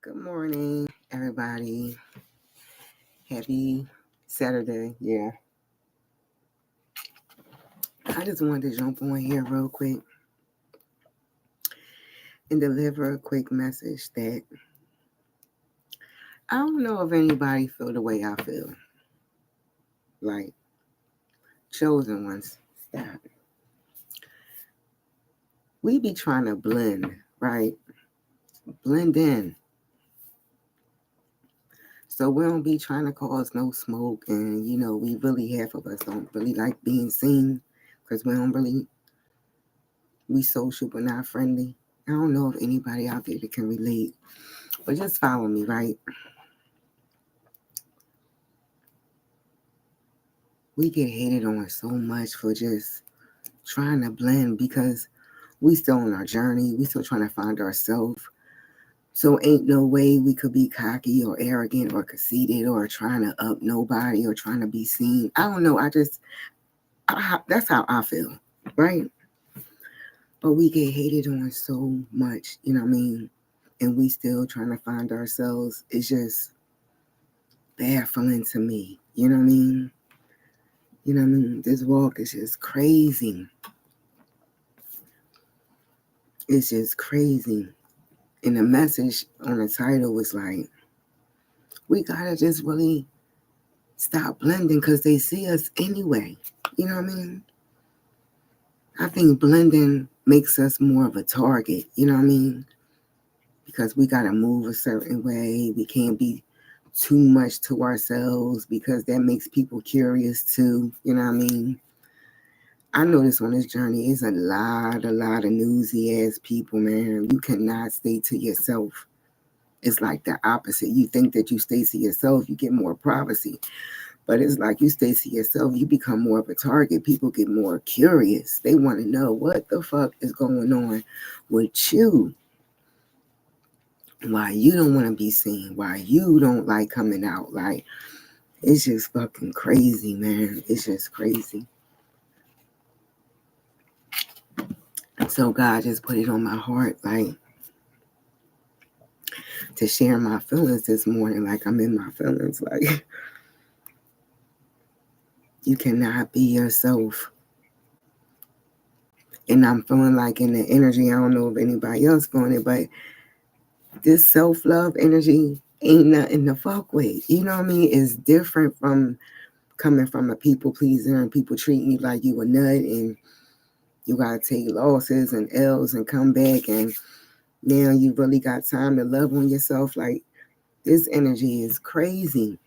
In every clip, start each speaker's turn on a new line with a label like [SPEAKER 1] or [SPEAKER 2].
[SPEAKER 1] Good morning, everybody. Happy Saturday. Yeah. I just wanted to jump on here real quick and deliver a quick message that I don't know if anybody feel the way I feel. Like, chosen ones. Stop. We be trying to blend, right? Blend in. So we don't be trying to cause no smoke. And, we really, half of us don't really like being seen because we social but not friendly. I don't know if anybody out there that can relate, but just follow me, right? We get hated on so much for just trying to blend because we still on our journey. We still trying to find ourselves. So ain't no way we could be cocky or arrogant or conceited or trying to up nobody or trying to be seen. I don't know. That's how I feel, right? But we get hated on so much, you know what I mean? And we still trying to find ourselves. It's just baffling to me, you know what I mean? You know what I mean? This walk is just crazy. It's just crazy. And the message on the title was like, we gotta just really stop blending because they see us anyway. You know what I mean? I think blending makes us more of a target. You know what I mean? Because we gotta move a certain way. We can't be too much to ourselves because that makes people curious too. You know what I mean? I noticed on this journey is a lot of newsy ass people, man. You cannot stay to yourself. It's like the opposite. You think that you stay to yourself, you get more privacy. But it's like you stay to yourself, you become more of a target. People get more curious. They want to know what the fuck is going on with you. Why you don't want to be seen. Why you don't like coming out. Like, it's just fucking crazy, man. It's just crazy. So God just put it on my heart, like, to share my feelings this morning. Like, I'm in my feelings. Like, you cannot be yourself. And I'm feeling like in the energy, I don't know if anybody else feeling it, but this self-love energy ain't nothing to fuck with. You know what I mean? It's different from coming from a people pleaser and people treating you like you a nut and you gotta take losses and L's and come back and now you really got time to love on yourself. Like, this energy is crazy.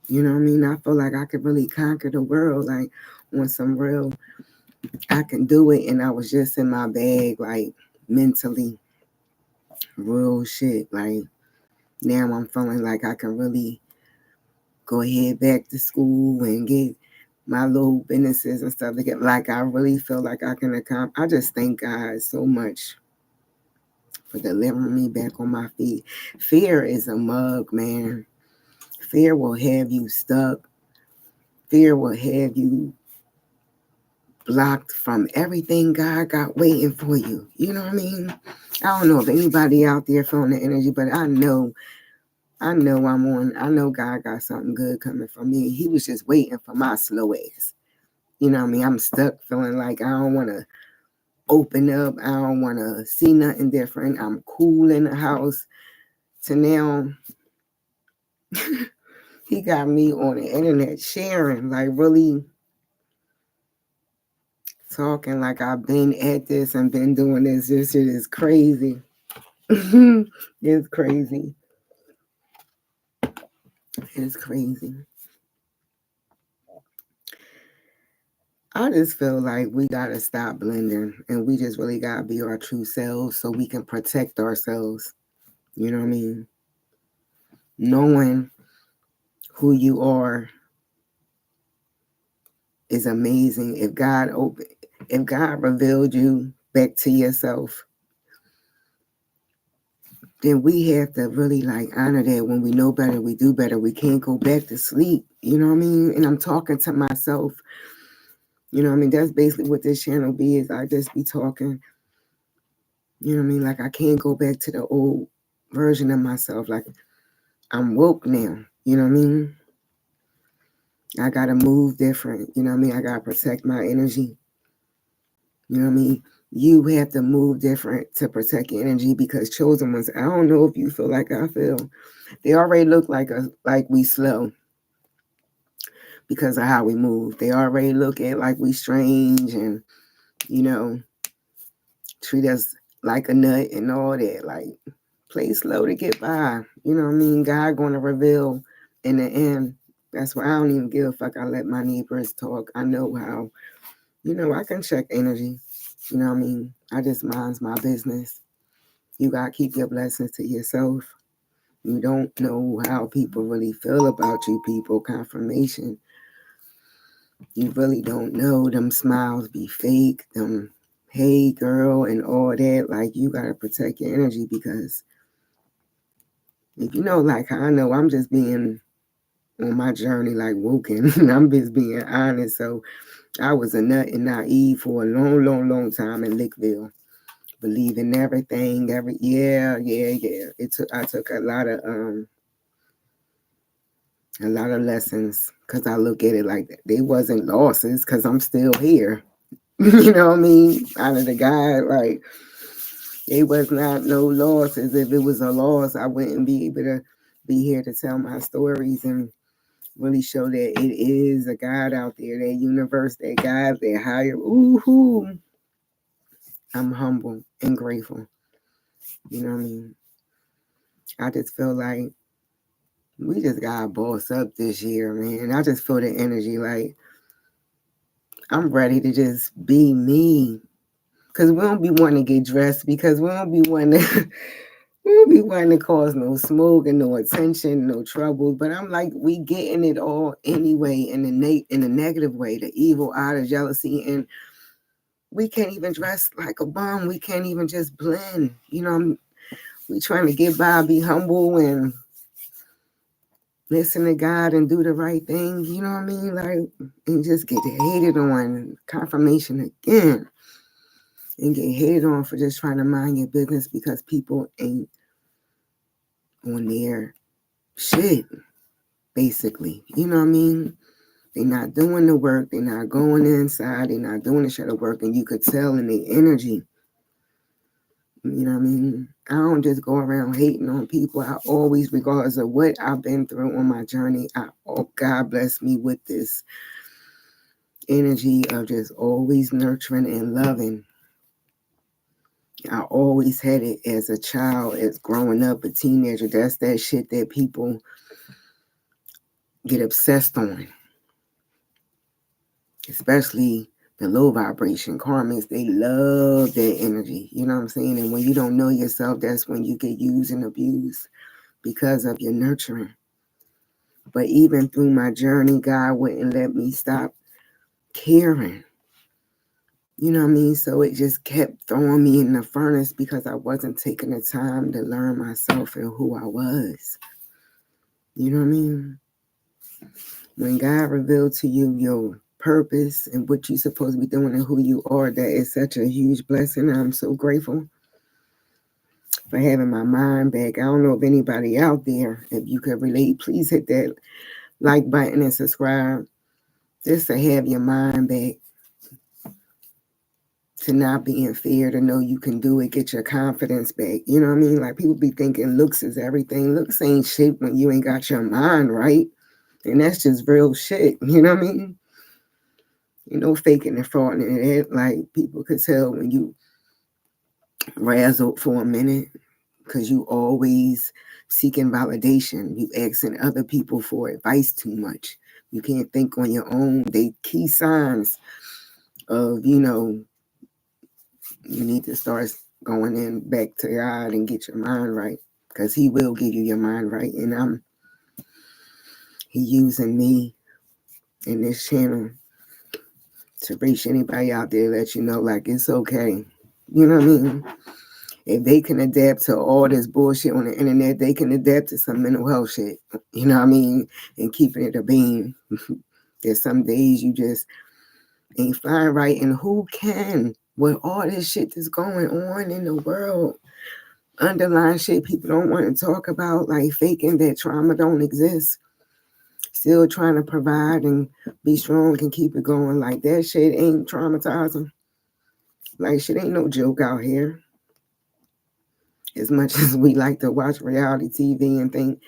[SPEAKER 1] You know what I mean? I feel like I could really conquer the world, like on some real, I can do it. And I was just in my bag, like mentally, real shit. Like, now I'm feeling like I can really go ahead back to school and get my little businesses and stuff together. Like, I really feel like I can accomplish. I just thank God so much for delivering me back on my feet. Fear is a mug, man. Fear will have you stuck. Fear will have you blocked from everything God got waiting for you. You know what I mean? I don't know if anybody out there feeling the energy, but I know I know God got something good coming for me. He was just waiting for my slow ass. You know what I mean? I'm stuck feeling like I don't want to open up. I don't want to see nothing different. I'm cool in the house. To now, he got me on the internet sharing, like really talking like I've been at this and been doing this. This shit is crazy. It's crazy. It's crazy. I just feel like we gotta stop blending and we just really gotta be our true selves so we can protect ourselves. You know what I mean? Knowing who you are is amazing. If God revealed you back to yourself, then we have to really like honor that. When we know better, we do better. We can't go back to sleep. You know what I mean? And I'm talking to myself. You know what I mean? That's basically what this channel is. I just be talking. You know what I mean? Like, I can't go back to the old version of myself. Like, I'm woke now. You know what I mean? I gotta move different. You know what I mean? I gotta protect my energy. You know what I mean? You have to move different to protect your energy because chosen ones, I don't know if you feel like I feel. They already look like we slow because of how we move. They already look at like we strange and, you know, treat us like a nut and all that. Like, play slow to get by. You know what I mean? God gonna reveal in the end. That's why I don't even give a fuck. I let my neighbors talk. I know how, I can check energy. You know what I mean? I just minds my business. You gotta keep your blessings to yourself. You don't know how people really feel about you, people. Confirmation. You really don't know. Them smiles be fake. Them, hey girl, and all that. Like, you gotta protect your energy because if you know, like I know, I'm just being on my journey, like woken. I'm just being honest. So I was a nut and naive for a long, long, long time in Lickville, believing everything. Yeah. I took a lot of lessons because I look at it like that. They wasn't losses because I'm still here. You know what I mean? Out of the God, like, it was not no losses. If it was a loss, I wouldn't be able to be here to tell my stories and really show that it is a God out there, that universe, that God, that higher. Ooh, I'm humble and grateful. You know what I mean? I just feel like we just got to boss up this year, man. I just feel the energy like I'm ready to just be me. Because we don't be wanting to get dressed because we don't be wanting to. We don't be wanting to cause no smoke and no attention, no trouble. But I'm like, we getting it all anyway in the negative way, the evil eye, the jealousy, and we can't even dress like a bum. We can't even just blend. We trying to get by, be humble, and listen to God and do the right thing. You know what I mean? Like, and just get hated on. Confirmation again, and get hated on for just trying to mind your business because people ain't on their shit. Basically, you know what I mean? They're not doing the work. They're not going inside. They're not doing the shadow work, and you could tell in their energy. You know what I mean? I don't just go around hating on people. I always, regardless of what I've been through on my journey, God bless me with this energy of just always nurturing and loving. I always had it as a child, as growing up, a teenager. That's that shit that people get obsessed on, especially the low vibration karmics. They love that energy. You know what I'm saying? And when you don't know yourself, that's when you get used and abused because of your nurturing. But even through my journey, God wouldn't let me stop caring. You know what I mean? So it just kept throwing me in the furnace because I wasn't taking the time to learn myself and who I was. You know what I mean? When God revealed to you your purpose and what you're supposed to be doing and who you are, that is such a huge blessing. I'm so grateful for having my mind back. I don't know if anybody out there, if you could relate, please hit that like button and subscribe just to have your mind back, to not be in fear, to know you can do it, get your confidence back. You know what I mean? Like, people be thinking looks is everything. Looks ain't shit when you ain't got your mind right. And that's just real shit. You know what I mean? Faking and frauding and it. Like, people could tell when you razzled for a minute because you always seeking validation. You asking other people for advice too much. You can't think on your own. They key signs of, you need to start going in back to God and get your mind right, because He will give you your mind right. And He using me in this channel to reach anybody out there, let you know, like, it's okay. You know what I mean? If they can adapt to all this bullshit on the internet, they can adapt to some mental health shit. You know what I mean? And keeping it a beam. There's some days you just ain't flying right. And who can? With all this shit that's going on in the world, underlying shit people don't want to talk about, like faking that trauma don't exist. Still trying to provide and be strong and keep it going. Like that shit ain't traumatizing. Like shit ain't no joke out here. As much as we like to watch reality TV and think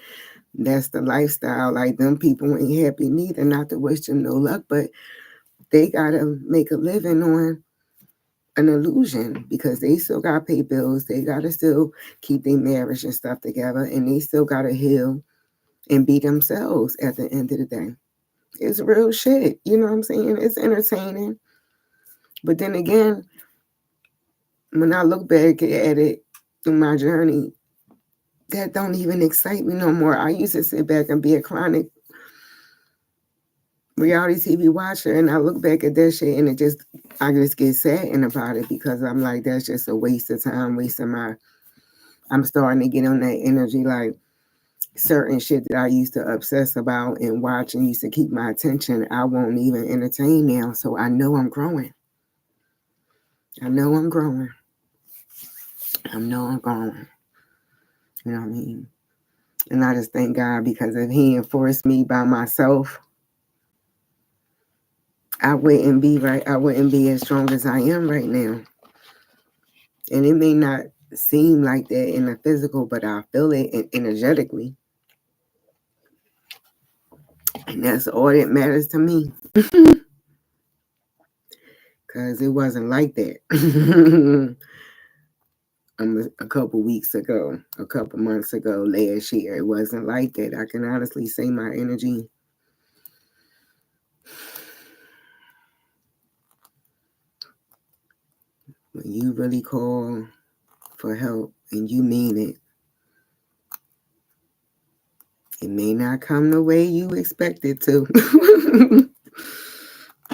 [SPEAKER 1] that's the lifestyle, like them people ain't happy neither. Not to wish them no luck, but they gotta make a living on an illusion because they still gotta pay bills. They gotta still keep their marriage and stuff together, and they still gotta heal and be themselves at the end of the day. It's real shit. You know what I'm saying? It's entertaining. But then again, when I look back at it through my journey, that don't even excite me no more. I used to sit back and be a chronic reality TV watcher, and I look back at that shit and I just get saddened about it because I'm like, that's just a waste of time, I'm starting to get on that energy, like certain shit that I used to obsess about and watch and used to keep my attention, I won't even entertain now. So I know I'm growing. I know I'm growing. I know I'm growing. You know what I mean? And I just thank God because if He enforced me by myself, I wouldn't be right. I wouldn't be as strong as I am right now. And it may not seem like that in the physical, but I feel it energetically. And that's all that matters to me. Because it wasn't like that. A couple weeks ago, a couple months ago, last year, it wasn't like that. I can honestly say my energy when you really call for help and you mean it, it may not come the way you expect it to.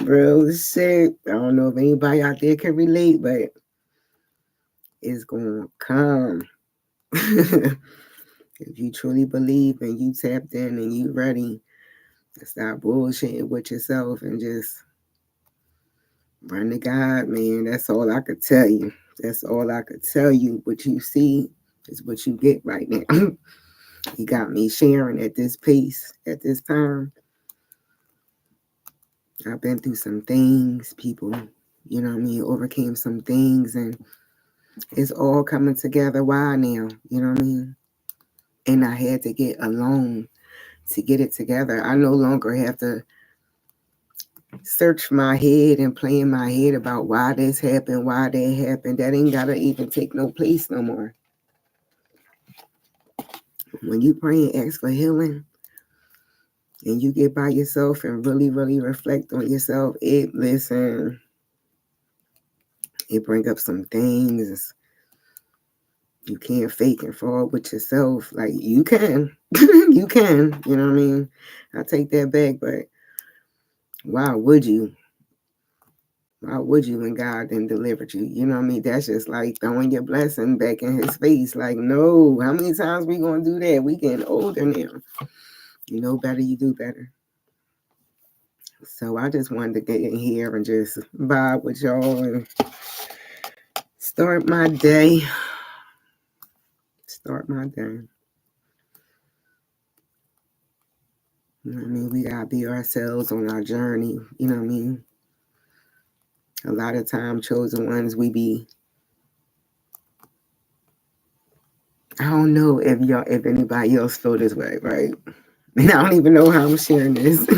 [SPEAKER 1] Bro, shit. I don't know if anybody out there can relate, but it's gonna come. If you truly believe and you tapped in and you ready to stop bullshitting with yourself and just run to God, man. That's all I could tell you. That's all I could tell you. What you see is what you get right now. He got me sharing at this pace, at this time. I've been through some things, people, you know what I mean, overcame some things, and it's all coming together. Why now? You know what I mean? And I had to get alone to get it together. I no longer have to search my head and play in my head about why this happened, why that happened. That ain't gotta even take no place no more. When you pray and ask for healing and you get by yourself and really, really reflect on yourself, it bring up some things. You can't fake and fall with yourself. Like you can. You can, you know what I mean? I take that back, but why would you? Why would you when God didn't deliver you? You know what I mean? That's just like throwing your blessing back in his face. Like, no, how many times we gonna do that? We getting older now. You know better, you do better. So I just wanted to get in here and just vibe with y'all and start my day. Start my day. You know what I mean? We gotta be ourselves on our journey. You know what I mean? A lot of time, chosen ones, I don't know if anybody else feel this way, right? And I don't even know how I'm sharing this.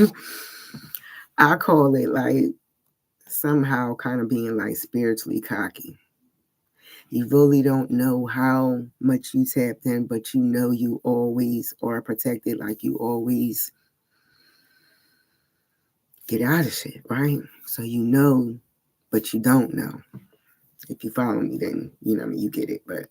[SPEAKER 1] I call it like somehow kind of being like spiritually cocky. You really don't know how much you tapped in, but you know you always are protected, like you always get out of shit, right? So you know, but you don't know. If you follow me, then you know you get it. But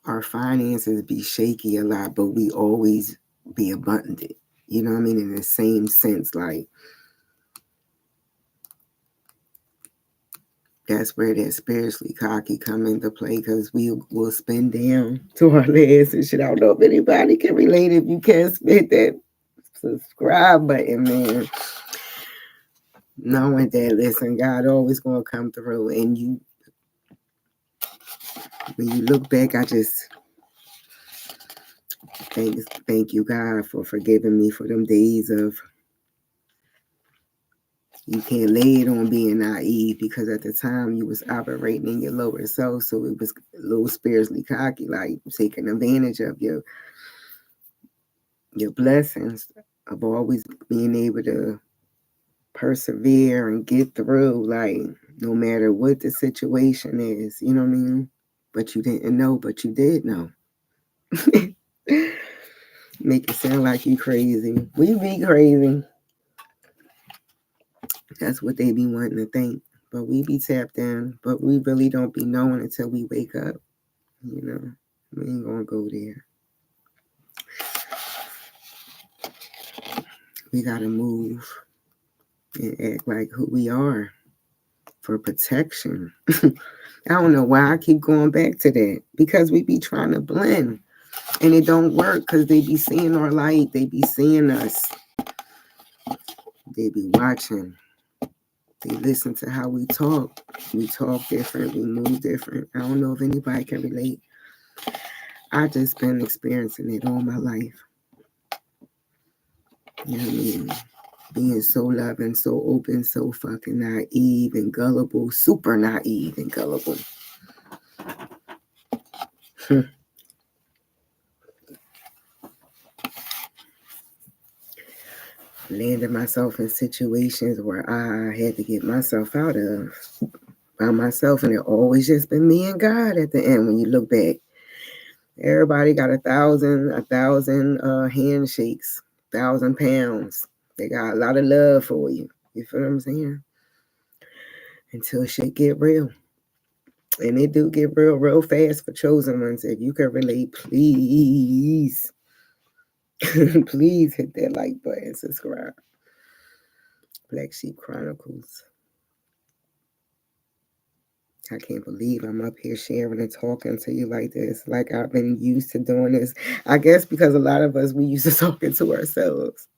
[SPEAKER 1] our finances be shaky a lot, but we always be abundant. You know what I mean? In the same sense, like that's where that spiritually cocky come into play because we will spend down to our last and shit. I don't know if anybody can relate. If you can't spend that subscribe button, man. knowing that, listen, God always going to come through. And when you look back, I just thank you, God, for forgiving me for them days of, you can't lay it on being naive, because at the time you was operating in your lower self, so it was a little spiritually cocky, like taking advantage of your blessings, of always being able to persevere and get through, like no matter what the situation is, you know what I mean? But you didn't know, but you did know. Make it sound like you crazy. We be crazy. That's what they be wanting to think. But we be tapped in, but we really don't be knowing until we wake up. You know, we ain't gonna go there. We gotta move and act like who we are for protection. I don't know why I keep going back to that, because we be trying to blend and it don't work, because they be seeing our light, they be seeing us, they be watching, they listen to how we talk. We talk different, we move different. I don't know if anybody can relate. I just been experiencing it all my life. You know what I mean? Being so loving, so open, so fucking naive and gullible, super naive and gullible. Landed myself in situations where I had to get myself out of by myself, and it always just been me and God at the end. When you look back, everybody got a thousand handshakes, 1,000 pounds. They got a lot of love for you. You feel what I'm saying? Until shit get real. And it do get real fast for chosen ones. If you can relate, please, please hit that like button, subscribe. Black Sheep Chronicles. I can't believe I'm up here sharing and talking to you like this. Like I've been used to doing this. I guess because a lot of us, we used to talking to ourselves.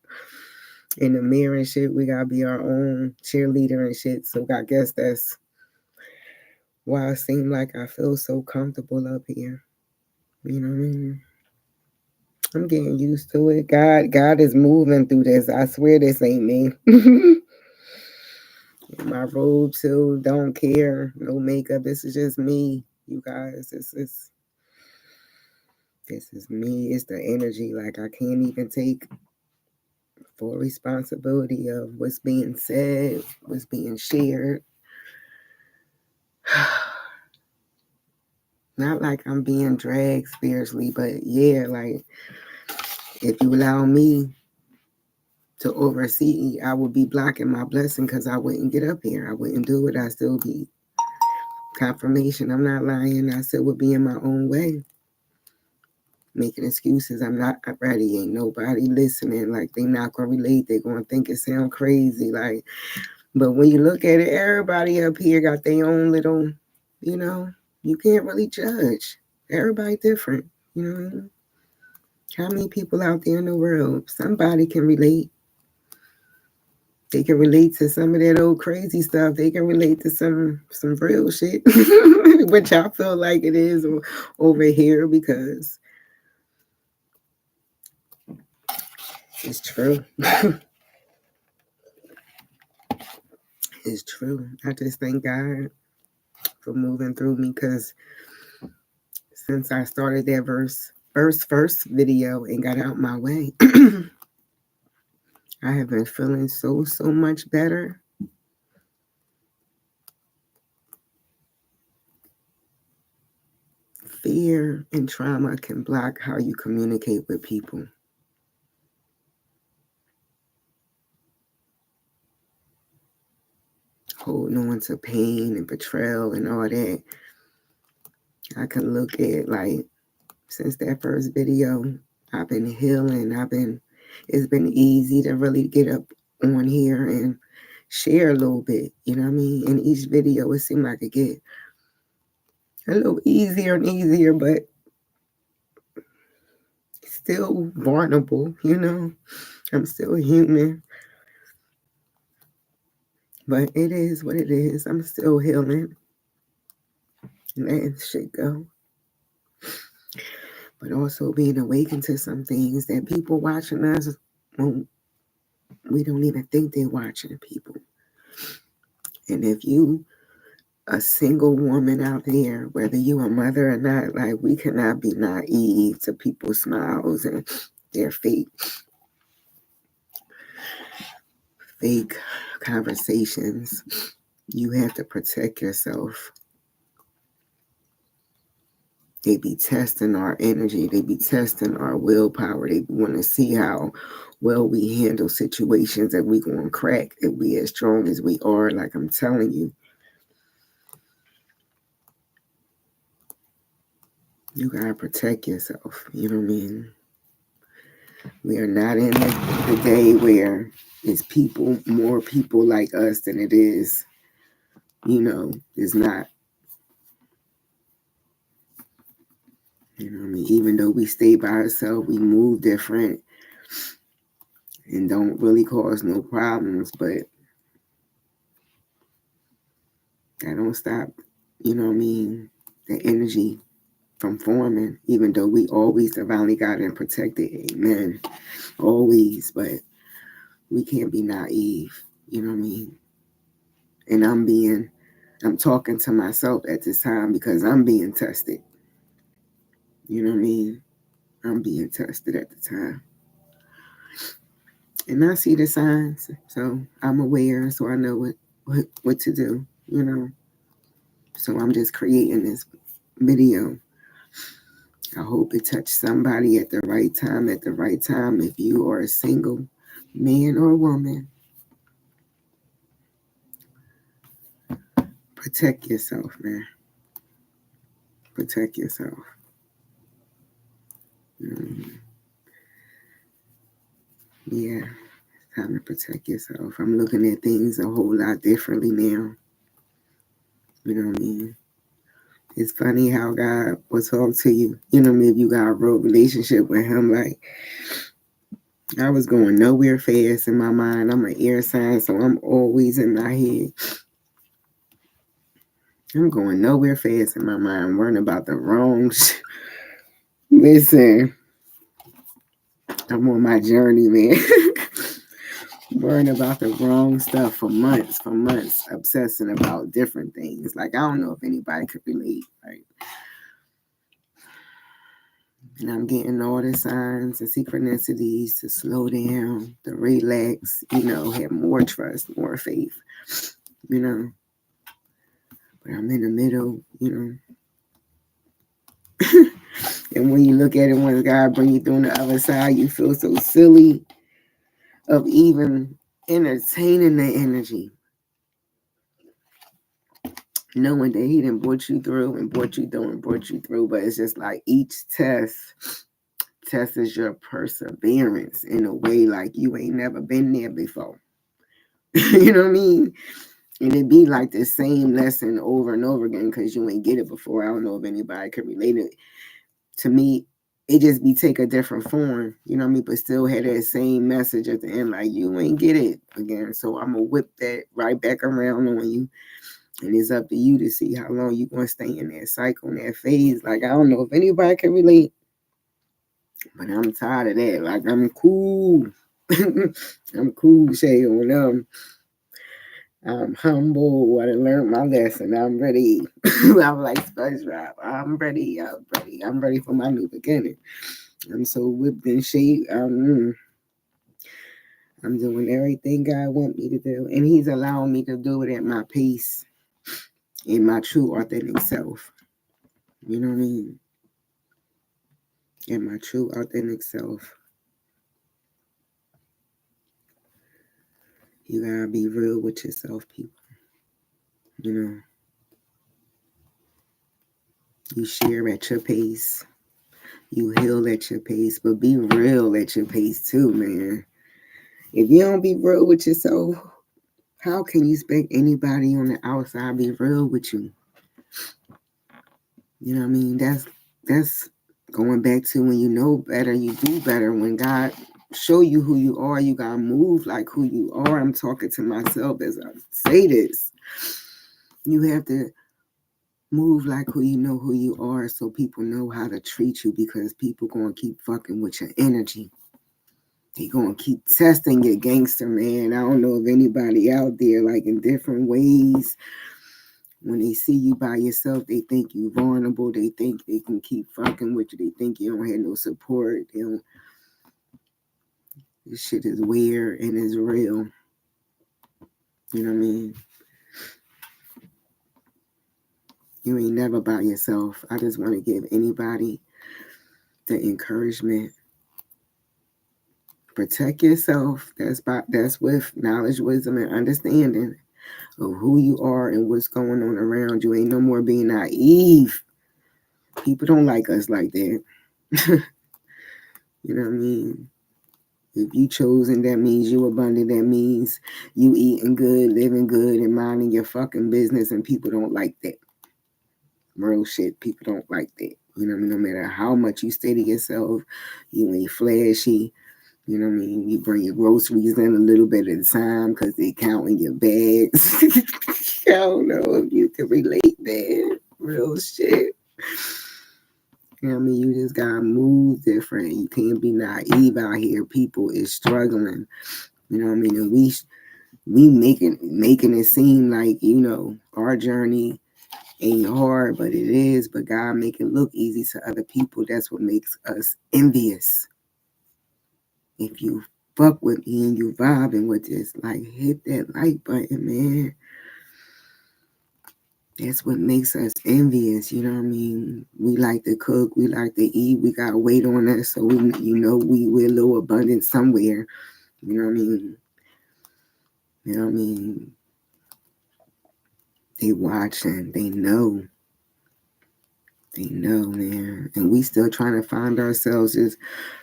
[SPEAKER 1] In the mirror and shit, we gotta be our own cheerleader and shit. So I guess that's why it seems like I feel so comfortable up here. You know what I mean? I'm getting used to it. God is moving through this. I swear this ain't me. My robe too, don't care. No makeup. This is just me, you guys. This is me. It's the energy. Like I can't even take full responsibility of what's being said, what's being shared. Not like I'm being dragged spiritually, but yeah, like if you allow me to oversee, I would be blocking my blessing, because I wouldn't get up here. I wouldn't do it. I still be confirmation. I'm not lying. I still would be in my own way, making excuses. I'm not ready. Ain't nobody listening. Like they not gonna relate. They gonna think it sound crazy. Like, but when you look at it, everybody up here got their own little, you know, you can't really judge. Everybody different, you know. How many people out there in the world? Somebody can relate. They can relate to some of that old crazy stuff. They can relate to some real shit, which I feel like it is over here, because it's true. It's true. I just thank God for moving through me, because since I started that first video and got out my way, I have been feeling so much better. Fear and trauma can block how you communicate with people. Holding on to pain and betrayal and all that. I can look at, like, since that first video, I've been healing. It's been easy to really get up on here and share a little bit, you know what I mean? In each video, it seemed like it get a little easier and easier, but still vulnerable, you know? I'm still human. But it is what it is. I'm still healing, letting shit go. But also being awakened to some things that people watching us, when we don't even think they're watching people. And if you a single woman out there, whether you a mother or not, like we cannot be naive to people's smiles and their fake conversations. You have to protect yourself. They be testing our energy. They be testing our willpower. They want to see how well we handle situations, that we going to crack, if we as strong as we are. Like I'm telling you, you got to protect yourself. You know what I mean? We are not in the day where it's more people like us than it is, it's not. You know what I mean? Even though we stay by ourselves, we move different and don't really cause no problems, but that don't stop, the energy from forming, even though we always divinely got and protected. Amen. Always, but we can't be naive. You know what I mean? And I'm talking to myself at this time because I'm being tested. You know what I mean? I'm being tested at the time. And I see the signs, so I'm aware, so I know what to do, So I'm just creating this video. I hope it touched somebody at the right time, If you are a single man or woman, protect yourself, man. Protect yourself. Yeah, it's time to protect yourself. I'm looking at things a whole lot differently now. You know what I mean? It's funny how God will talk to you. You know what I mean? If you got a real relationship with Him, like I was going nowhere fast in my mind. I'm an air sign, so I'm always in my head. I'm going nowhere fast in my mind, worrying about the wrong Listen, I'm on my journey, man. Worrying about the wrong stuff for months, obsessing about different things. Like, I don't know if anybody could relate, right? And I'm getting all the signs and synchronicities to slow down, to relax, have more trust, more faith, But I'm in the middle, And when you look at it, when God bring you through on the other side, you feel so silly of even entertaining the energy, knowing that He done brought you through and brought you through and brought you through. But it's just like each test is your perseverance in a way like you ain't never been there before. You know what I mean? And it be like the same lesson over and over again because you ain't get it before. I don't know if anybody could relate it. To me, it just be take a different form, you know what I mean? But still had that same message at the end, like you ain't get it again. So I'm gonna whip that right back around on you. And it's up to you to see how long you gonna stay in that cycle, in that phase. Like I don't know if anybody can relate, but I'm tired of that. Like I'm cool. I'm cool, Shay, on I'm humble. I learned my lesson. I'm ready. I'm like SpongeBob. I'm ready. I'm ready for my new beginning. I'm so whipped in shape. I'm doing everything God want me to do, and He's allowing me to do it at my pace, in my true authentic self. You know what I mean? In my true authentic self. You gotta be real with yourself, people. You share at your pace. You heal at your pace, but be real at your pace too, man. If you don't be real with yourself, how can you expect anybody on the outside be real with you? You know what I mean? That's going back to when you know better, you do better. When God show you who you are. You gotta move like who you are. I'm talking to myself as I say this. You have to move like who you are, so people know how to treat you, because people gonna keep fucking with your energy. They gonna keep testing your gangster, man. I don't know if anybody out there, like, in different ways, when they see you by yourself, they think you vulnerable. They think they can keep fucking with you. They think you don't have no support. They don't. This shit is weird and it's real. You know what I mean? You ain't never by yourself. I just want to give anybody the encouragement. Protect yourself. That's with knowledge, wisdom, and understanding of who you are and what's going on around you. Ain't no more being naive. People don't like us like that. You know what I mean? If you chosen, that means you abundant. That means you eating good, living good, and minding your fucking business. And people don't like that. Real shit. People don't like that. You know what I mean? No matter how much you say to yourself, you ain't flashy. You know what I mean? You bring your groceries in a little bit at a time because they counting your bags. I don't know if you can relate, man. Real shit. You know what I mean? You just gotta move different. You can't be naive out here. People is struggling. You know what I mean? And we making it seem like, our journey ain't hard, but it is. But God make it look easy to other people. That's what makes us envious. If you fuck with me and you vibing with this, like, hit that like button, man. That's what makes us envious. You know what I mean? We like to cook, we like to eat, we got weight on us, so we're a little abundant somewhere. You know what I mean? You know what I mean? They watching, they know. They know, man. And we still trying to find ourselves. Just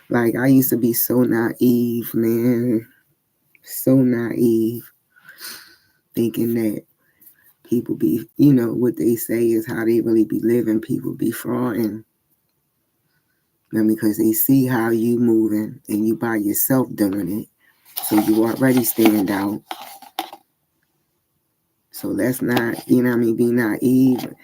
[SPEAKER 1] like, I used to be so naive, man. So naive. Thinking that people be, what they say is how they really be living. People be frauding. Because they see how you moving and you by yourself doing it. So you already stand out. So let's not, be naive.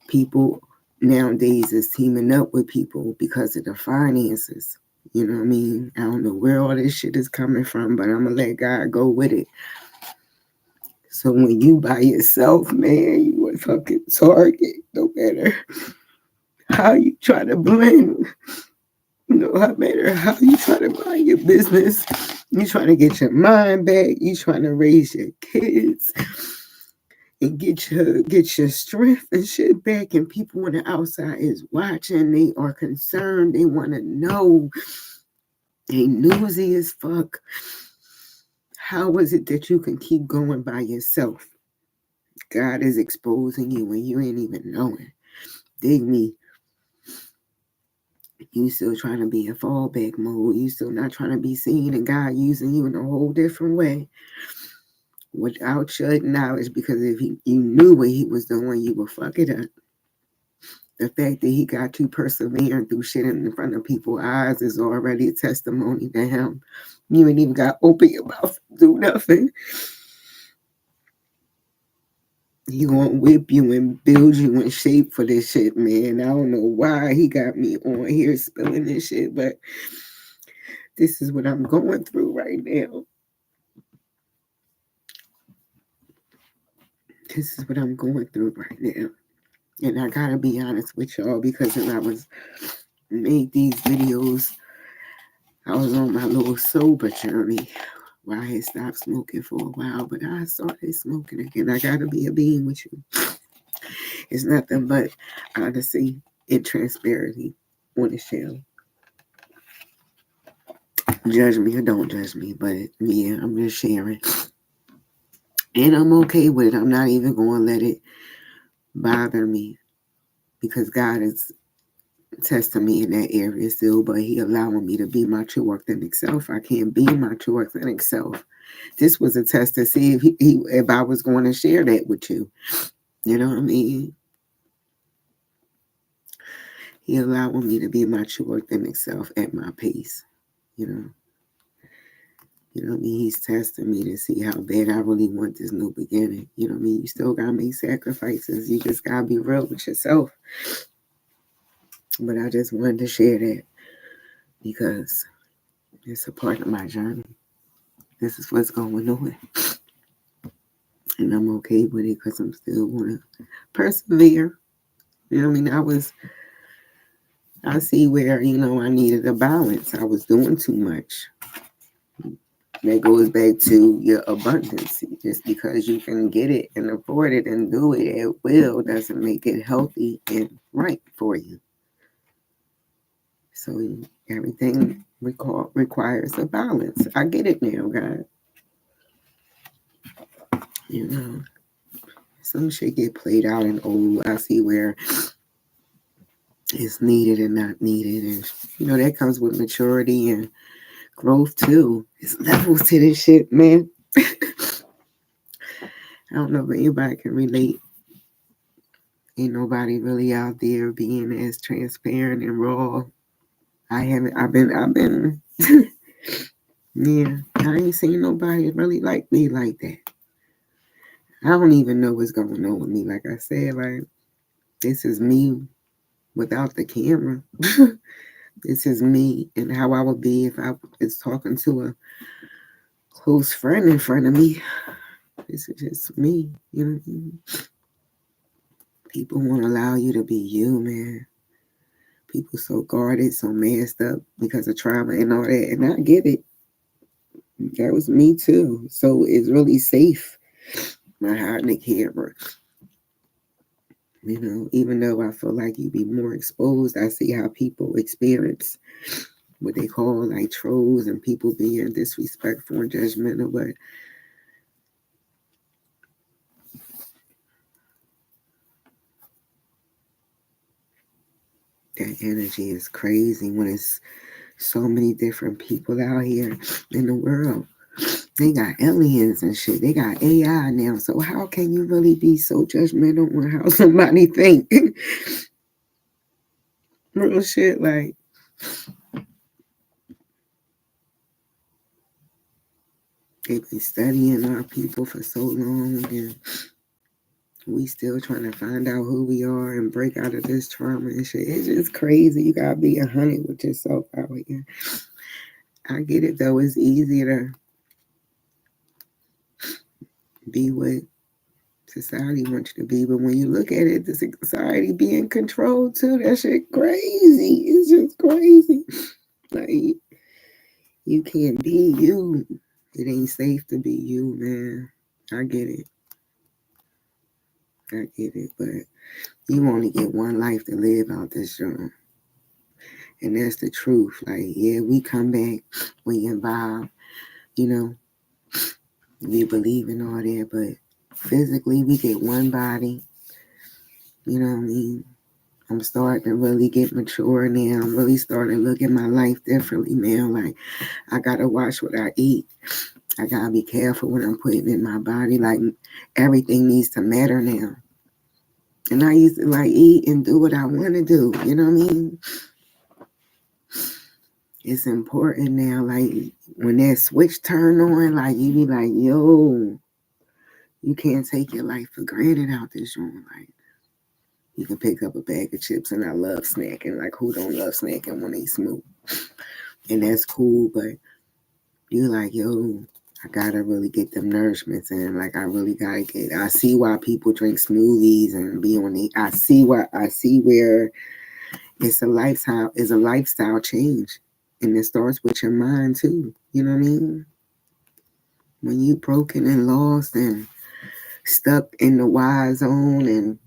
[SPEAKER 1] People nowadays is teaming up with people because of the finances. You know what I mean? I don't know where all this shit is coming from, but I'm going to let God go with it. So when you by yourself, man, you a fucking target. No matter how you try to blend, no matter how you try to mind your business, you trying to get your mind back, you trying to raise your kids and get your strength and shit back, and people on the outside is watching, they are concerned, they want to know, they nosy as fuck. How is it that you can keep going by yourself? God is exposing you and you ain't even knowing. Dig me. You still trying to be in fallback mode. You still not trying to be seen, and God using you in a whole different way without your knowledge. Because if you knew what he was doing, you would fuck it up. The fact that he got you persevering through shit in front of people's eyes is already a testimony to him. You ain't even got to open your mouth and do nothing. He gonna whip you and build you in shape for this shit, man. I don't know why he got me on here spilling this shit, but this is what I'm going through right now. This is what I'm going through right now. And I gotta be honest with y'all, because when I was made these videos, I was on my little sober journey where I had stopped smoking for a while, but I started smoking again. I gotta be a being with you. It's nothing but honesty and transparency on the show. Judge me or don't judge me, but yeah, I'm just sharing. And I'm okay with it. I'm not even going to let it bother me, because God is testing me in that area still, but he allowing me to be my true authentic self. I can't be my true authentic self. This was a test to see if I was going to share that with you. You know what I mean? He allowing me to be my true authentic self at my pace, You know what I mean? He's testing me to see how bad I really want this new beginning. You know what I mean? You still gotta make sacrifices. You just gotta be real with yourself. But I just wanted to share that because it's a part of my journey. This is what's going on. And I'm okay with it because I'm still want to persevere. You know what I mean? I see where, I needed a balance. I was doing too much. That goes back to your abundance. Just because you can get it and afford it and do it at will doesn't make it healthy and right for you. So everything requires a balance. I get it now, God. Some shit get played out and old. I see where it's needed and not needed. And, that comes with maturity and growth too. It's levels to this shit, man. I don't know if anybody can relate. Ain't nobody really out there being as transparent and raw. I've been, yeah, I ain't seen nobody really like me like that. I don't even know what's going on with me. Like I said, this is me without the camera. This is me and how I would be if I was talking to a close friend in front of me. This is just me, People won't allow you to be you, man. People so guarded, so messed up because of trauma and all that. And I get it. That was me too. So it's really safe. My hiding the camera. Even though I feel like you be more exposed, I see how people experience what they call like trolls and people being disrespectful and judgmental. But that energy is crazy when it's so many different people out here in the world. They got aliens and shit. They got AI now. So how can you really be so judgmental on how somebody think? Real shit, like they've been studying our people for so long and we still trying to find out who we are and break out of this trauma and shit. It's just crazy. You gotta be 100 with yourself out here. I get it though. It's easier to be what society wants you to be, but when you look at it, the society being controlled too. That shit crazy. It's just crazy. Like you can't be you. It ain't safe to be you, man. I get it. But you only get one life to live out this journey. And that's the truth. Like, yeah, we come back, we involve, we believe in all that, but physically we get one body. You know what I mean? I'm starting to really get mature now. I'm really starting to look at my life differently now. Like, I gotta watch what I eat. I gotta be careful what I'm putting in my body. Like, everything needs to matter now. And I used to eat and do what I want to do. You know what I mean? It's important now. Like when that switch turn on, you be like, yo, you can't take your life for granted out this room. Like you can pick up a bag of chips, and I love snacking. Like who don't love snacking when they smooth? And that's cool, but you like, yo, I gotta really get them nourishments in. Like I really gotta get. I see why people drink smoothies and be on the. I see where it's a lifestyle change, and it starts with your mind too. You know what I mean? When you broken and lost and stuck in the Y zone, and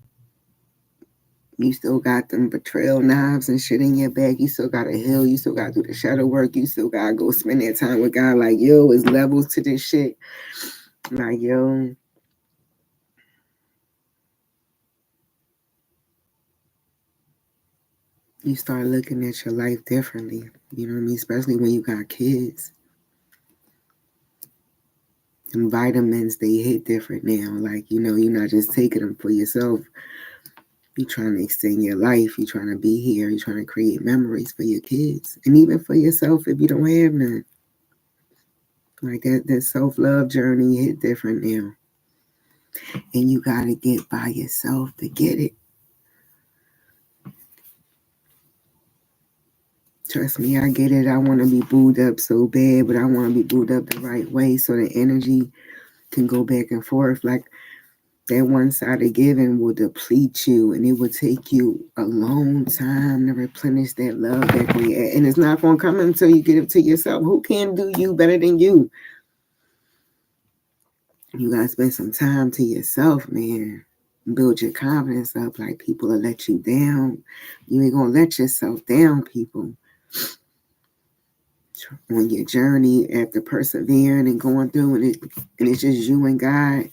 [SPEAKER 1] you still got them betrayal knives and shit in your bag. You still gotta heal. You still gotta do the shadow work. You still gotta go spend that time with God. Like, yo, it's levels to this shit. Like, yo. You start looking at your life differently. You know what I mean? Especially when you got kids. And vitamins, they hit different now. Like, you're not just taking them for yourself. You're trying to extend your life. You're trying to be here. You're trying to create memories for your kids. And even for yourself if you don't have none. Like that self-love journey hit different now. And you got to get by yourself to get it. Trust me, I get it. I want to be booed up so bad, but I want to be booed up the right way so the energy can go back and forth. Like that one-sided giving will deplete you, and it will take you a long time to replenish that love that we had. And it's not going to come until you get it to yourself. Who can do you better than you? You got to spend some time to yourself, man. Build your confidence up. Like, people will let you down. You ain't going to let yourself down, people. On your journey, after persevering and going through, and it's just you and God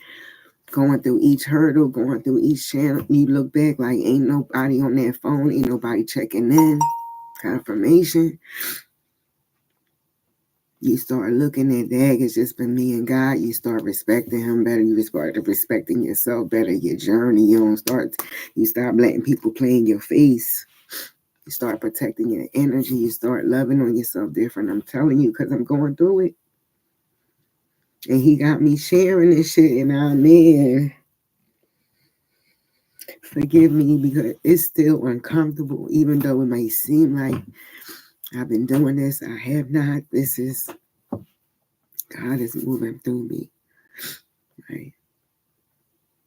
[SPEAKER 1] going through each hurdle, going through each channel. You look back like ain't nobody on that phone, ain't nobody checking in. Confirmation. You start looking at that, it's just been me and God. You start respecting him better. You start respecting yourself better, your journey. You stop letting people play in your face. You start protecting your energy. You start loving on yourself different. I'm telling you, because I'm going through it. And he got me sharing this shit, and I'm there. Forgive me, because it's still uncomfortable, even though it may seem like I've been doing this. I have not. God is moving through me. Right?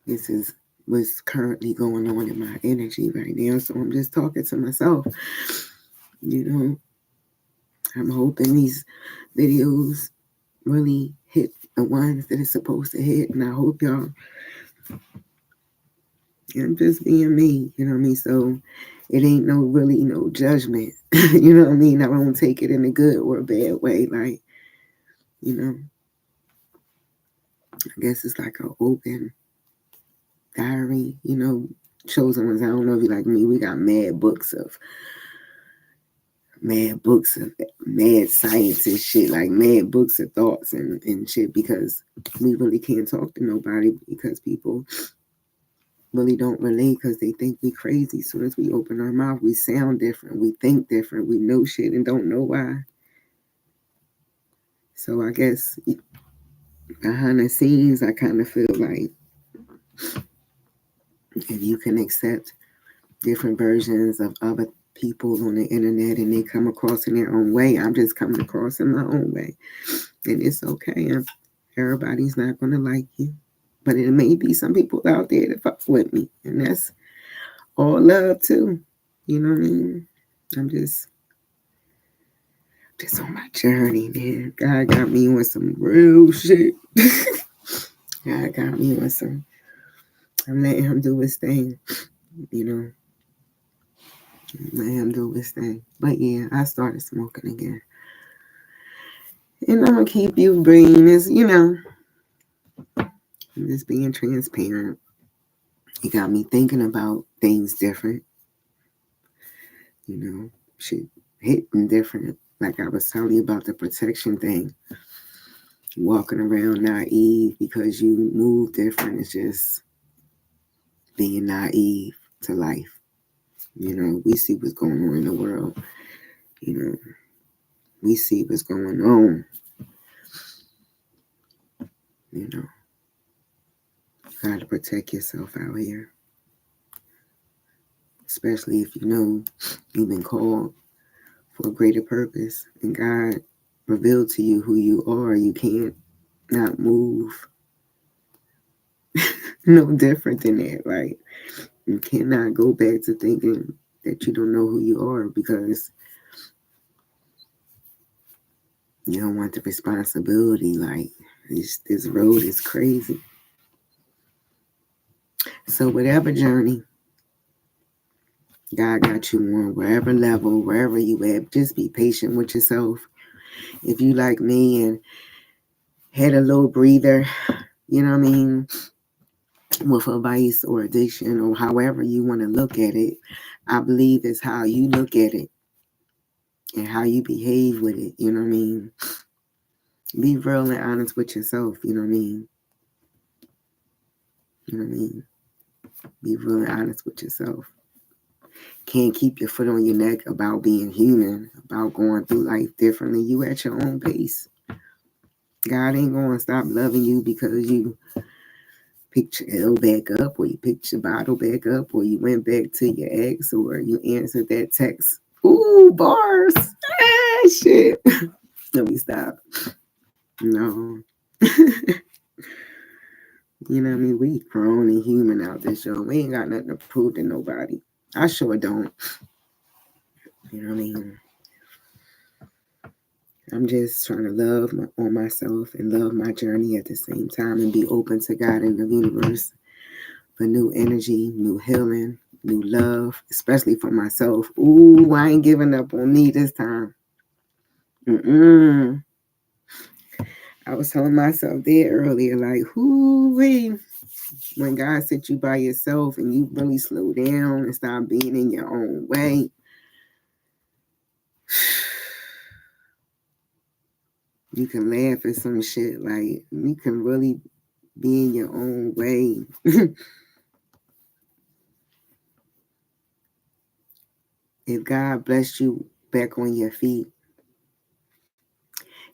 [SPEAKER 1] This is what's currently going on in my energy right now. So I'm just talking to myself. You know, I'm hoping these videos really hit the ones that it's supposed to hit. And I hope y'all, I'm just being me, you know what I mean? So it ain't no judgment. You know what I mean? I don't take it in a good or a bad way. Like, you know, I guess it's like an open diary, chosen ones. I don't know if you like me. We got mad books of mad science and shit, like mad books of thoughts and shit, because we really can't talk to nobody because people really don't relate because they think we crazy. As soon as we open our mouth, we sound different, we think different, we know shit and don't know why. So I guess behind the scenes, I kind of feel like if you can accept different versions of other people on the internet and they come across in their own way, I'm just coming across in my own way. And it's okay. Everybody's not going to like you. But it may be some people out there that fuck with me. And that's all love too. You know what I mean? I'm just on my journey, man. God got me on some real shit. God got me on some. I'm letting him do his thing. You know. Let him do his thing. But yeah, I started smoking again. And I'm going to keep you bringing this, I'm just being transparent. It got me thinking about things different. Shit hitting different. Like I was telling you about the protection thing. Walking around naive because you move different. It's just being naive to life. We see what's going on in the world. We see what's going on. You got to protect yourself out here. Especially if you know you've been called for a greater purpose and God revealed to you who you are. You can't not move no different than that. Like, you cannot go back to thinking that you don't know who you are because you don't want the responsibility. Like, this road is crazy. So whatever journey God got you on, wherever level, wherever you at, just be patient with yourself. If you like me and had a little breather, you know what I mean, with a vice or addiction or however you want to look at it, I believe it's how you look at it and how you behave with it, you know what I mean? Be real and honest with yourself, you know what I mean? You know what I mean? Be real and honest with yourself. Can't keep your foot on your neck about being human, about going through life differently. You at your own pace. God ain't going to stop loving you because you picked your L back up, or you picked your bottle back up, or you went back to your ex, or you answered that text. Ooh, bars. Ah, shit. Let me stop. No. You know what I mean? We grown and human out this show. We ain't got nothing to prove to nobody. I sure don't. You know what I mean? I'm just trying to love on myself and love my journey at the same time and be open to God and the universe for new energy, new healing, new love, especially for myself. Ooh, I ain't giving up on me this time. I was telling myself there earlier, like, whoo-wee. When God set you by yourself and you really slow down and stop being in your own way, you can laugh at some shit. Like, you can really be in your own way. If God blessed you back on your feet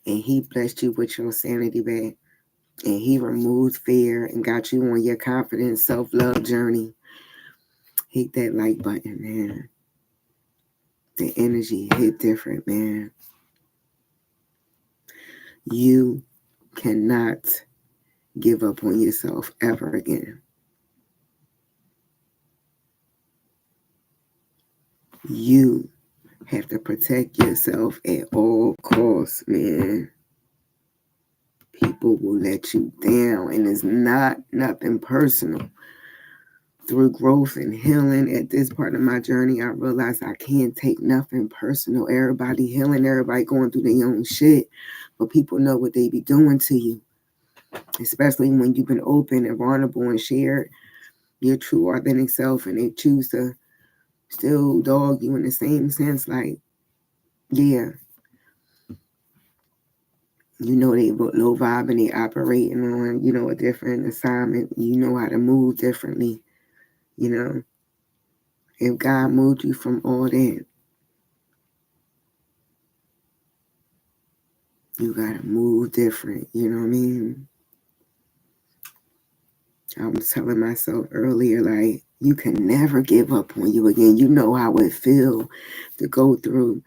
[SPEAKER 1] and He blessed you with your sanity back and He removed fear and got you on your confident self-love journey, hit that like button, man. The energy hit different, man. You cannot give up on yourself ever again. You have to protect yourself at all costs, man. People will let you down, and it's not nothing personal. Through growth and healing at this part of my journey, I realized I can't take nothing personal. Everybody healing, everybody going through their own shit, but people know what they be doing to you, especially when you've been open and vulnerable and shared your true authentic self, and they choose to still dog you in the same sense. Like, yeah, you know they low vibe and they operating on, you know, a different assignment. You know how to move differently. You know, if God moved you from all that, you gotta move different. You know what I mean? I was telling myself earlier, like, you can never give up on you again. You know how it feel to go through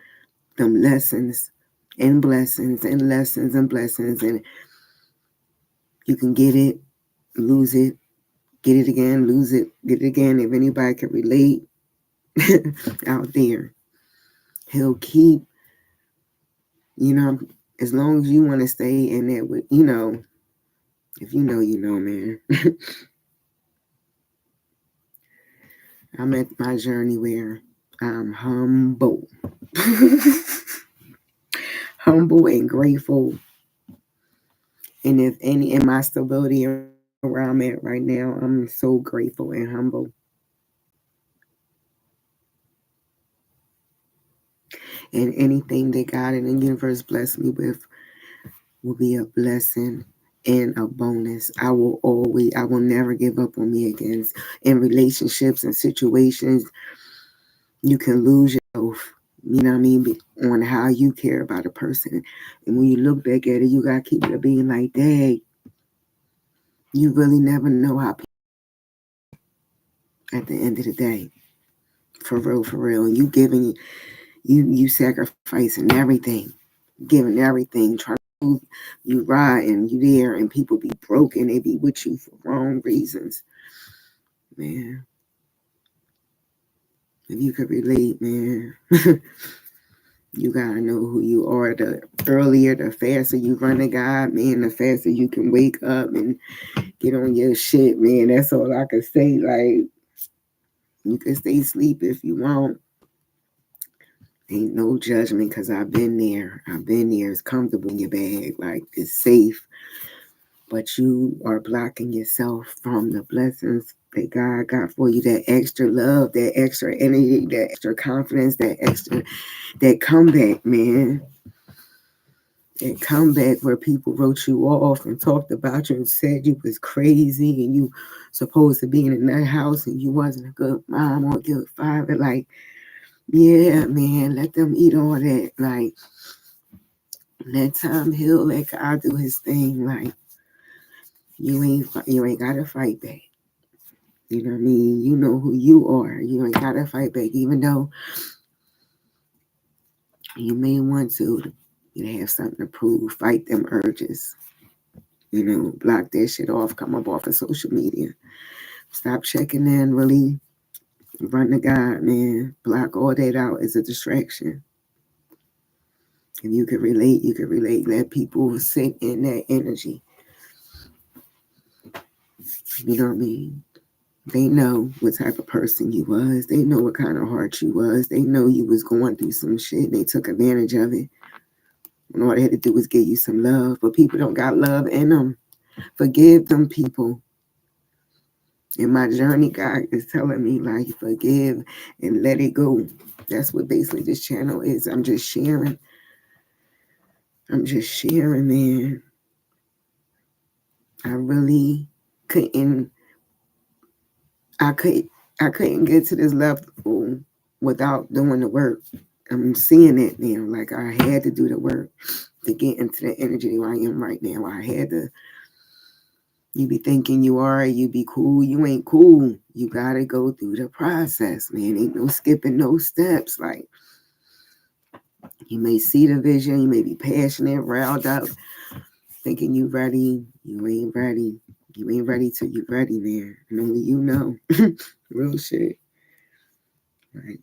[SPEAKER 1] them lessons and blessings and lessons and blessings, and you can get it, lose it, get it again, lose it, get it again. If anybody can relate out there, He'll keep, you know, as long as you want to stay in that with, you know, if you know, you know, man. I'm at my journey where I'm humble. Humble and grateful. And if any in my stability where I'm at right now, I'm so grateful and humble. And anything that God and the universe bless me with will be a blessing and a bonus. I will never give up on me again. In relationships and situations, you can lose yourself, you know what I mean, on how you care about a person. And when you look back at it, you got to keep it being like, dang, you really never know how people at the end of the day. For real, for real. And you sacrificing everything, giving everything, trying to move, you ride and you there, and people be broken, they be with you for wrong reasons. Man, if you could relate, man, you gotta know who you are. The earlier, the faster you run to God, man, the faster you can wake up and get on your shit, man. That's all I can say. Like, you can stay asleep if you want. Ain't no judgment, because I've been there. I've been there. It's comfortable in your bag. Like, it's safe. But you are blocking yourself from the blessings that God got for you. That extra love, that extra energy, that extra confidence, that comeback, man. That comeback where people wrote you off and talked about you and said you was crazy and you supposed to be in that house and you wasn't a good mom or a good father. Like, yeah, man, let them eat all that. Like, Let time heal. Let God do his thing. Like, you ain't gotta fight back. You know what I mean? You know who you are. You ain't gotta fight back, even though you may want to. You have something to prove. Fight them urges. Block that shit off. Come up off of social media. Stop checking in. Really run to God, man. Block all that out as a distraction. If you can relate, you can relate. Let people sit in that energy. You know what I mean? They know what type of person you was. They know what kind of heart you was. They know you was going through some shit. They took advantage of it. And all they had to do was give you some love. But people don't got love in them. Forgive them, people. And my journey, God is telling me, like, forgive and let it go. That's what basically this channel is. I'm just sharing. Man. I really couldn't. I couldn't get to this level without doing the work. I'm seeing it now. Like, I had to do the work to get into the energy where I am right now. I had to. You be thinking you are, you be cool. You ain't cool. You gotta go through the process, man. Ain't no skipping no steps. Like, you may see the vision, you may be passionate, riled up, thinking you ready. You ain't ready. You ain't ready till you ready, man. And only you know. Real shit. Right.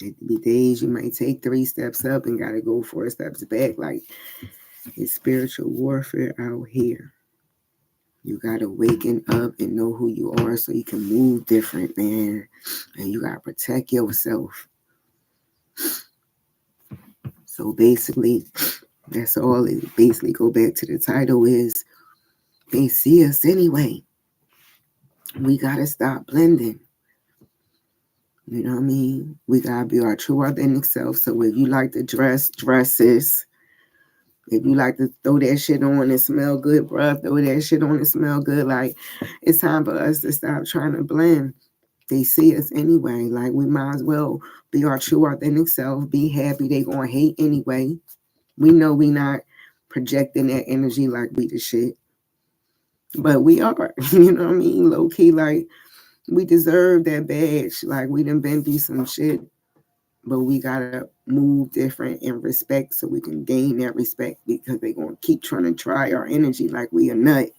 [SPEAKER 1] It be days you might take 3 steps up and gotta go 4 steps back. Like, it's spiritual warfare out here. You gotta waken up and know who you are so you can move different, man. And you gotta protect yourself. So basically, that's all it basically go back to the title is they see us anyway. We gotta stop blending. You know what I mean? We gotta be our true authentic self. So if you like to dress, dresses. If you like to throw that shit on and smell good, bruh, throw that shit on and smell good. Like, it's time for us to stop trying to blend. They see us anyway. Like, we might as well be our true authentic self. Be happy. They gonna hate anyway. We know we not projecting that energy like we the shit. But we are. You know what I mean? Low key, like, we deserve that badge. Like, we done been through some shit. But we gotta move different in respect so we can gain that respect, because they're gonna keep trying to try our energy like we a nut.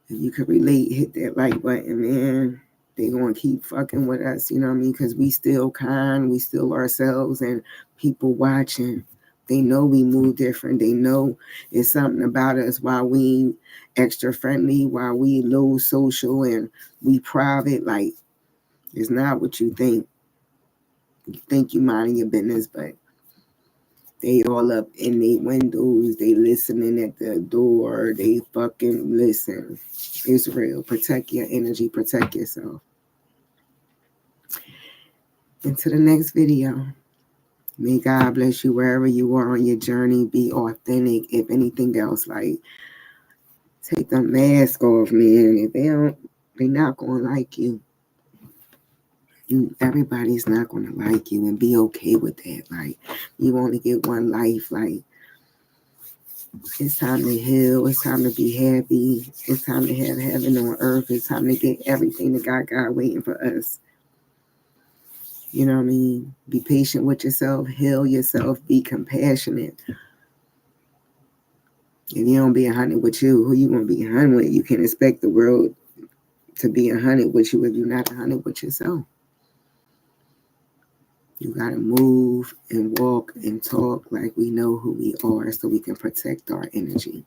[SPEAKER 1] If you can relate, hit that like button, man. They gonna keep fucking with us, you know what I mean? Because we still kind, we still ourselves, and people watching. They know we move different. They know it's something about us why we extra friendly, why we low social and we private. Like, it's not what you think. You think you minding your business, but they all up in their windows. They listening at the door. They fucking listen. It's real. Protect your energy. Protect yourself. Into the next video. May God bless you wherever you are on your journey. Be authentic. If anything else, like, take the mask off, man. If they don't, they're not gonna like you. Everybody's not gonna like you, and be okay with that. Like, you only get one life. Like, it's time to heal. It's time to be happy. It's time to have heaven on earth. It's time to get everything that God got waiting for us. You know what I mean? Be patient with yourself. Heal yourself. Be compassionate. If you don't be 100 with you, who you gonna be 100 with? You can't expect the world to be 100 with you if you're not 100 with yourself. You gotta move and walk and talk like we know who we are, so we can protect our energy.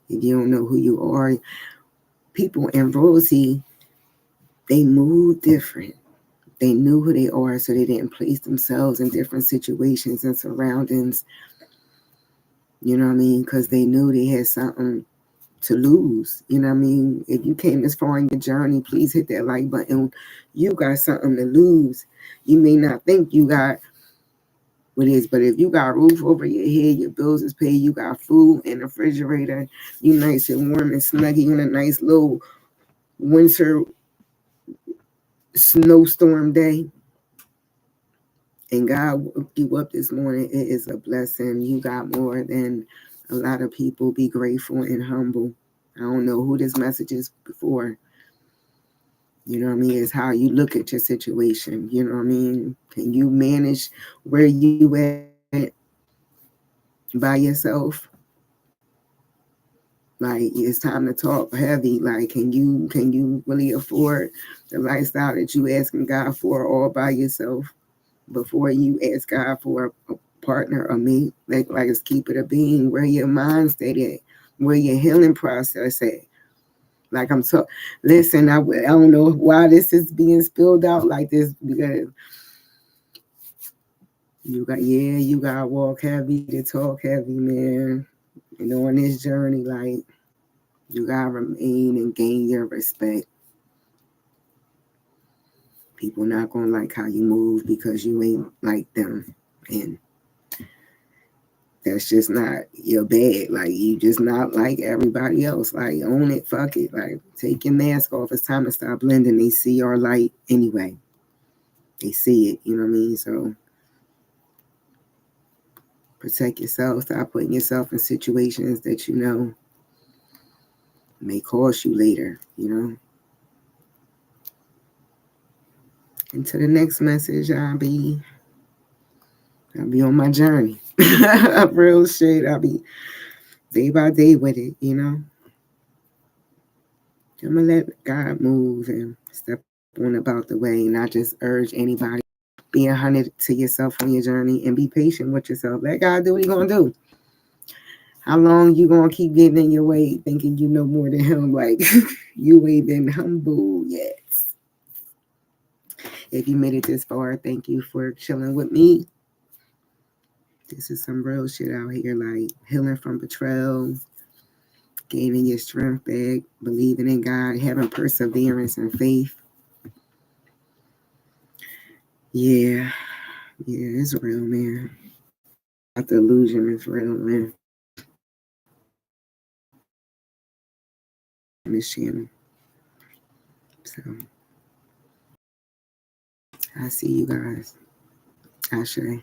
[SPEAKER 1] If you don't know who you are, people in royalty, they move different. They knew who they are, so they didn't place themselves in different situations and surroundings. You know what I mean? Because they knew they had something to lose. You know what I mean? If you came this far in your journey, please hit that like button. You got something to lose. You may not think you got what it is, but if you got a roof over your head, your bills is paid, you got food in the refrigerator, you nice and warm and snuggy on a nice little winter snowstorm day, and God woke you up this morning, it is a blessing. You got more than a lot of people. Be grateful and humble. I don't know who this message is before. You know what I mean? It's how you look at your situation. You know what I mean? Can you manage where you at by yourself? Like, it's time to talk heavy. Like, can you really afford the lifestyle that you asking God for all by yourself before you ask God for a partner or mate? Like let's keep it a being. Where your mind state at, where your healing process at. Like I'm so listen. I don't know why this is being spilled out like this, because you gotta walk heavy to talk heavy, man. And on this journey, like, you gotta remain and gain your respect. People not gonna like how you move because you ain't like them, and that's just not your bag. Like, you just not like everybody else. Like, own it, fuck it. Like, take your mask off. It's time to stop blending. They see our light anyway. They see it. You know what I mean? So protect yourself. Stop putting yourself in situations that you know may cost you later. You know. And to the next message, I'll be on my journey. Real shit. I'll be day by day with it, you know. I'm gonna let God move and step on about the way, and not just urge anybody. Be 100 to yourself on your journey and be patient with yourself. Let God do what He gonna do. How long you gonna keep getting in your way, thinking you know more than Him? Like, you ain't been humble yet. If you made it this far, thank you for chilling with me. This is some real shit out here, like healing from betrayal, gaining your strength back, believing in God, having perseverance and faith. Yeah, yeah, it's real, man. Not the illusion is real, man. On this channel. So I see you guys. Ashe.